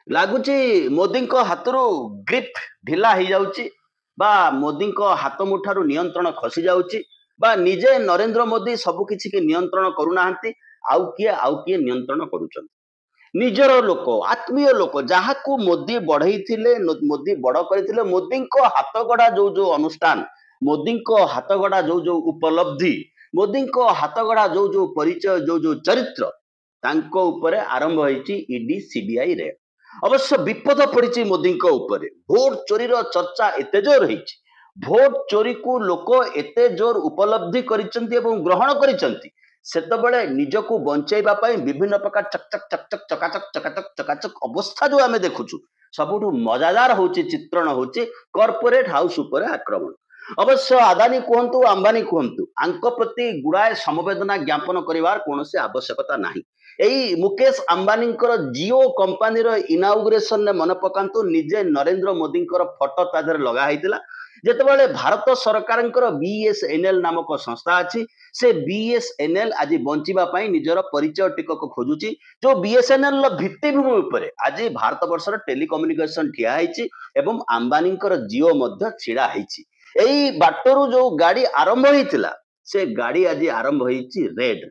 ଲାଗୁଛି ମୋଦିଙ୍କ ହାତରୁ ଗ୍ରିପ୍ ଢିଲା ହେଇଯାଉଛି ବା ମୋଦିଙ୍କ ହାତ ମୁଠାରୁ ନିୟନ୍ତ୍ରଣ ଖସି ଯାଉଛି ବା ନିଜେ ନରେନ୍ଦ୍ର ମୋଦି ସବୁ କିଛି କି ନିୟନ୍ତ୍ରଣ କରୁନାହାନ୍ତି। ଆଉ କିଏ ନିୟନ୍ତ୍ରଣ କରୁଛନ୍ତି? ନିଜର ଲୋକ, ଆତ୍ମୀୟ ଲୋକ, ଯାହାକୁ ମୋଦି ବଢେଇଥିଲେ, ମୋଦି ବଡ କରିଥିଲେ, ମୋଦିଙ୍କ ହାତଗଢା ଯୋଉ ଅନୁଷ୍ଠାନ, ମୋଦିଙ୍କ ହାତଗଢା ଯୋଉ ଉପଲବ୍ଧି, ମୋଦିଙ୍କ ହାତଗଢା ଯୋଉ ପରିଚୟ, ଯୋଉ ଚରିତ୍ର, ତାଙ୍କ ଉପରେ ଆରମ୍ଭ ହେଇଛି ଇଡି ସିବିଆଇ ରେଡ୍। ଅବଶ୍ୟ ବିପଦ ପଡିଛି ମୋଦିଙ୍କ ଉପରେ। ଭୋଟ ଚୋରିର ଚର୍ଚ୍ଚା ଏତେ ଜୋର ହେଇଛି, ଭୋଟ ଚୋରିକୁ ଲୋକ ଏତେ ଜୋର ଉପଲବ୍ଧି କରିଛନ୍ତି ଏବଂ ଗ୍ରହଣ କରିଛନ୍ତି, ସେତେବେଳେ ନିଜକୁ ବଞ୍ଚାଇବା ପାଇଁ ବିଭିନ୍ନ ପ୍ରକାର ଚକାଚକ ଅବସ୍ଥା ଯୋଉ ଆମେ ଦେଖୁଛୁ, ସବୁଠୁ ମଜାଦାର ହଉଛି, ଚିତ୍ରଣ ହଉଛି କର୍ପୋରେଟ ହାଉସ ଉପରେ ଆକ୍ରମଣ। ଅବଶ୍ୟ ଆଦାନୀ କୁହନ୍ତୁ, ଅମ୍ବାନୀ କୁହନ୍ତୁ, ଆଙ୍କ ପ୍ରତି ଗୁଡାଏ ସମବେଦନା ଜ୍ଞାପନ କରିବାର କୌଣସି ଆବଶ୍ୟକତା ନାହିଁ। ଏଇ ମୁକେଶ ଅମ୍ବାନୀଙ୍କର ଜିଓ କମ୍ପାନୀର ଇନାଉଗୁରେସନରେ ମନେ ପକାନ୍ତୁ, ନିଜେ ନରେନ୍ଦ୍ର ମୋଦିଙ୍କର ଫଟୋ ତା ଦେହରେ ଲଗା ହେଇଥିଲା। ଯେତେବେଳେ ଭାରତ ସରକାରଙ୍କର ବିଏସଏନଏଲ ନାମକ ସଂସ୍ଥା ଅଛି, ସେ ବିଏସଏନଏଲ ଆଜି ବଞ୍ଚିବା ପାଇଁ ନିଜର ପରିଚୟ ଟିକକ ଖୋଜୁଛି। ଯୋଉ ବିଏସଏନଏଲ ର ଭିତ୍ତିଭୂମି ଉପରେ ଆଜି ଭାରତ ବର୍ଷର ଟେଲିକମ୍ୟୁନିକେସନ ଠିଆ ହେଇଛି ଏବଂ ଅମ୍ବାନୀଙ୍କର ଜିଓ ମଧ୍ୟ ଛିଡା ହେଇଛି। ଏଇ ବାଟରୁ ଯୋଉ ଗାଡି ଆରମ୍ଭ ହେଇଥିଲା, ସେ ଗାଡି ଆଜି ଆରମ୍ଭ ହେଇଛି ରେଡ୍।